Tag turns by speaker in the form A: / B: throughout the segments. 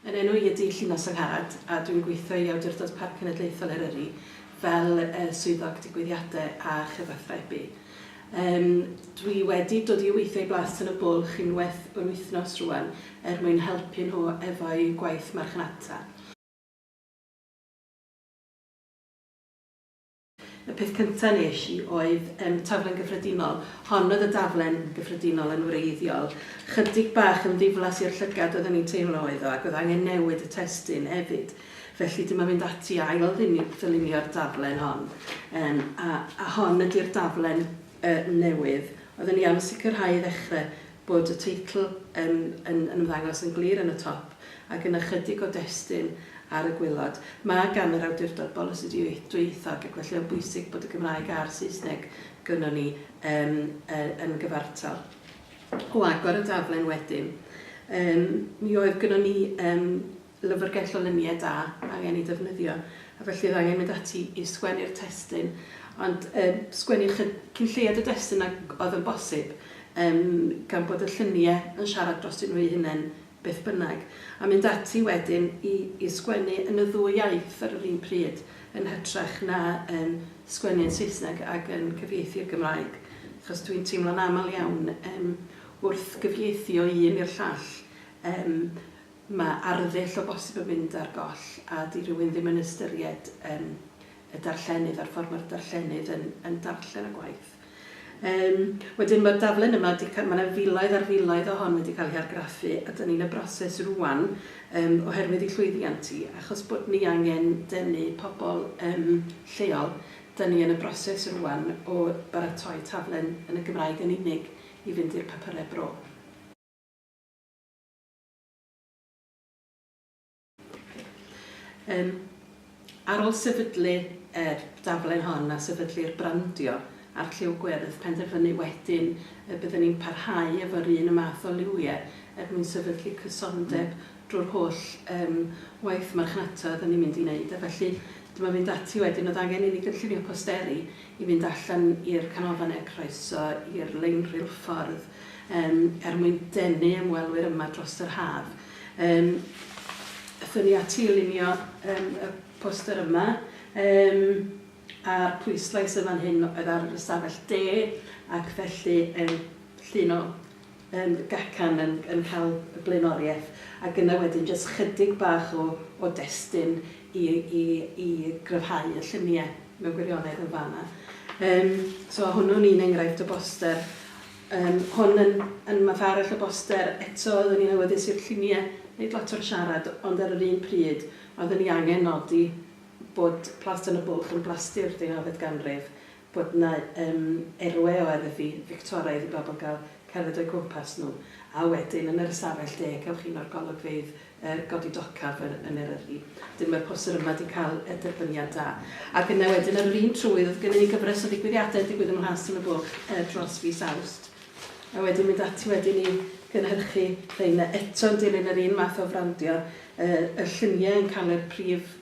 A: Yn enw I ydi Llunas Angharad, a dwi'n gweithio I Awdurdod Parc Cenedlaethol Eryri fel swyddog digwyddiadau a chyfathrebu. Dwi wedi dod I weithio I Blas yn y Bwlch unwaith yn wythnos rwan mwyn helpu nhw efo'i gwaith marchnata. Y peth cyntaf nes I oedd taflen gyffredinol. Hon oedd y daflen gyffredinol yn wreiddiol. Chydig bach yn ddiflas i'r llygad oedden ni'n teimlo oedd o, ac oedd angen newid y testun hefyd. Felly dyma fynd ati ail ddylunio'r daflen hon. A hon ydy'r daflen newydd. Oedden ni am sicrhau I ddechrau bod y teitl yn ymddangos yn glir yn y top ac yn ychydig o destun ar y gwylod. Mae gan yr awdurdod bolisi dwyieithog ac felly o'n bwysig bod y Gymraeg a'r Saesneg gynnon ni yn gyfartal. O agor y daflen wedyn, mi oedd gynnon ni lyfrgell o luniau da angen I ddefnyddio, a felly oedd angen mynd ati I sgwennu'r testun, ond sgwennu cyn lleiad y destun oedd yn bosib, gan bod y lluniau yn siarad dros nhw I hunain beth bynnag, a mynd ati wedyn I sgwennu yn y ddwy iaith ar yr un pryd, yn hytrach na sgwennu yn Saesneg ac yn cyfieithu i'r Gymraeg. Achos dwi'n teimlo'n aml iawn wrth gyfieithu o un i'r llall, mae arddull o bosib yn mynd ar goll a di rhywun ddim yn ystyried y darllenydd a'r ffordd mae'r darllenydd yn darllen y gwaith. Wedyn mae'r daflen yma, mae filoedd ar filoedd o hon wedi cael ei argraffu a dyn ni'n y broses rwan oherwydd I llwyddiant I, achos bod ni angen denu pobl lleol, dyn ni yn y broses rwan o baratoi taflen yn y Gymraeg yn unig I fynd i'r papurau bro. Ar ôl sefydlu daflen hon a sefydlu'r brandio a'r lliw gwyrdd, penderfynu wedyn byddwn ni'n parhau efo'r un y math o liwiau mwyn sefydlu cysondeb drwy'r holl waith marchnata oedden ni'n mynd I wneud. A felly, dyma fynd ati wedyn, oedd angen I ni gynllunio posteri I fynd allan i'r canolfannau croeso, i'r lein rheilffordd, mwyn denu ymwelwyr yma dros yr haf. Ythyn ni ati I lunio y poster yma, a'r pwyslais yma'n hyn oedd ar y stafell D ac felly llun o gacan yn cael y blaenoriaeth ac yna wedyn jyst chydig bach o destun I gryfhau y lluniau mewn gwirionedd yn fanna. So hwnnw'n un enghraifft o boster. Hwn yn math arall o boster eto oedden ni'n awyddus i'r lluniau neud lot o'r siarad, ond ar yr un pryd oedden ni angen nodi bod Plas yn y Bwlch yn blastu'r 19th ganrif, bod yna erwe o erddi Victoraidd I bobl gael cerdded o'i gwmpas nhw, a wedyn yn yr ystafell De, cewch un o'r golygfeydd godi docaf yn Eryri. Dyn mae'r poster yma wedi cael y derbyniad da. Ac yna wedyn ar yr un trwydd, oedd gennym ni gyfres o ddigwyddiadau digwydd ym Mhlas yn y Bwlch dros fis Awst. A wedyn mynd ati wedyn I gynhyrchu rheina eto'n dilyn yr un math o frandio, y lluniau yn cael yr prif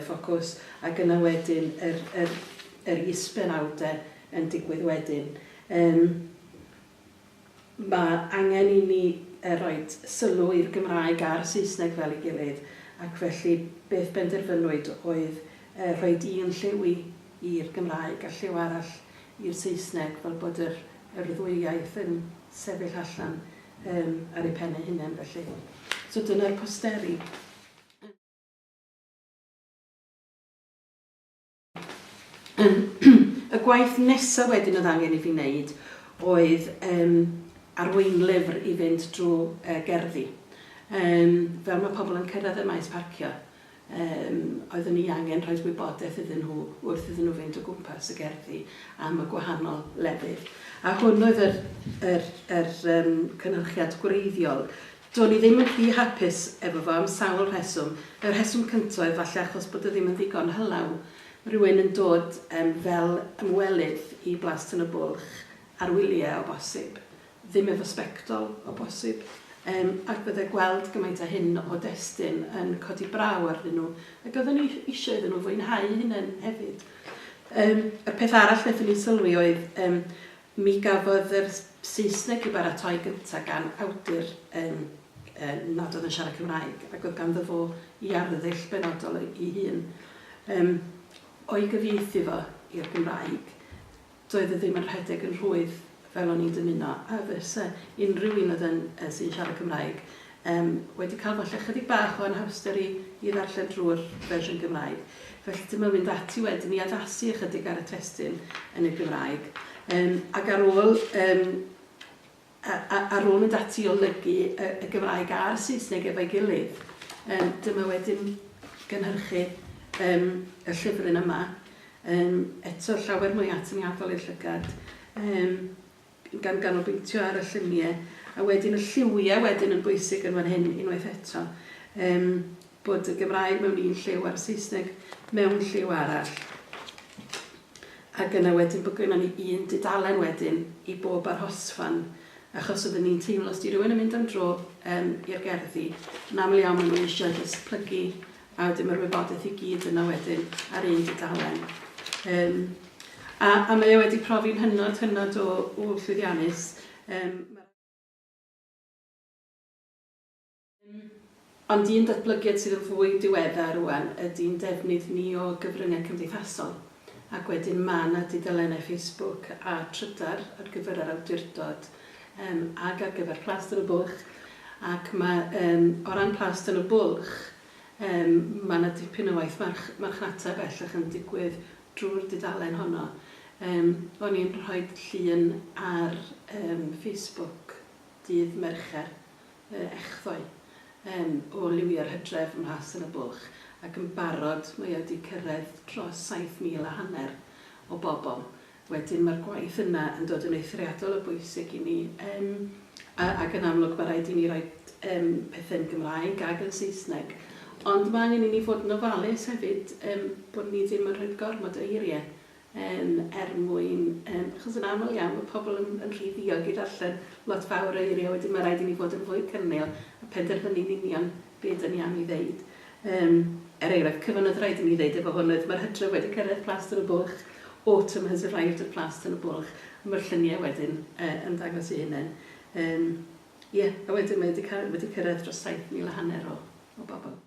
A: ffocws ac yna wedyn yr isbenawdau yn digwydd wedyn. Mae angen I ni rhoi sylw i'r Gymraeg a'r Saesneg fel I gilydd ac felly beth benderfynwyd oedd rhoi un lliw i'r Gymraeg a lliw arall i'r Saesneg fel bod yr ddwy iaith yn sefyll allan ar eu pennau hunain felly. So dyna'r posteri. Y gwaith nesaf wedyn oedd angen I fi wneud oedd arweinlyfr I fynd drwy gerddi. Fel mae pobl yn cyrraedd y maes parcio, oedden ni angen rhoi wybodaeth iddyn nhw wrth iddyn nhw fynd o gwmpas y gerddi am y gwahanol lefydd. A hwn oedd yr cynhyrchiad gwreiddiol. Do'n I ddim yn rhy hapus efo fo am sawl rheswm. Y rheswm cyntaf oedd falle achos bod o ddim yn ddigon hylaw. Rhywun yn dod fel ymwelydd I Blas yn y Bwlch ar wyliau o bosib, ddim efo sbectol o bosib, ac byddai gweld gymaint a hyn o destun yn codi braw arnyn nhw, ac oedden ni eisiau iddyn nhw fwynhau hynny hefyd. Y peth arall wnaethon ni sylwi oedd mi gafodd yr Saesneg I baratoi gyntaf gan awdur nad oedd yn siarad Cymraeg, ac oedd ganddo fo i arddull benodol i hun. O'i gyfieithu fo i'r Gymraeg, doedd e ddim yn rhedeg yn rhwydd fel o'n i'n dymuno, a fysa unrhyw un oedd sy'n siarad Cymraeg wedi cael falle chydig bach o anhawster i ddarllen drwy'r fersiwn Gymraeg. Felly dyma mynd ati wedyn i addasu ychydig ar y testyn yn y Gymraeg. Ac ar ôl mynd ati o olygu y Gymraeg a'r Saesneg efo'i gilydd, dyma wedyn gynhyrchu y llyfryn yma. Eto llawer mwy atyniadol i'r llygad, gan ganolbwyntio ar y lluniau, a wedyn y lliwiau wedyn yn bwysig yn fan hyn unwaith eto. Bod y Gymraeg mewn un lliw a'r Saesneg mewn lliw arall. Ac yna wedyn bod gynnon ni un dudalen wedyn i bob arhosfan, achos oedden ni'n teimlo os di rhywun yn mynd am dro i'r gerddi, yn aml iawn maen nhw eisiau datblygu, a wedyn mae'r wybodaeth i gyd yna wedyn ar un dudalen. A mae wedi profi'n hynod o llwyddiannus. Ond un datblygiad sydd yn fwy diweddar rwan ydy'n defnydd ni o gyfryngau cymdeithasol. Ac wedyn mae yna dudalennau Facebook a Trydar ar gyfer yr awdurdod ac ar gyfer Plas yn y Bwlch. Ac o ran Plas yn y Bwlch, mae yna dipyn o waith marchnata bellach yn digwydd drwy'r dudalen honno. O'n i'n rhoi llun ar Facebook dydd Mercher echddoe o liwio'r Hydref ym Mhlas yn y Bwlch, ac yn barod mae wedi cyrraedd dros 7,500 o bobl. Wedyn mae'r gwaith yna yn dod yn eithriadol o bwysig i ni, ac yn amlwg mae rhaid i ni roi pethau'n Gymraeg ac yn Saesneg. Ond mae angen i ni fod yn ofalus hefyd bod ni ddim yn rhoi gormod o eiriau mwyn, achos yn aml iawn mae pobl yn rhy ddiog i darllen lot fawr o eiriau, wedyn mae rhaid i ni fod yn fwy cynnil a penderfynu'n union beth yn iawn i ddeud. Enghraifft, cyfnod rhaid i ni ddeud efo hwn oedd mae'r Hydref wedi cyrraedd Plas yn y Bwlch, autumn has arrived at Plas yn y Bwlch, a mae'r lluniau wedyn yn dangos i hynny. A wedyn mae wedi cyrraedd dros 7,500 o bobl.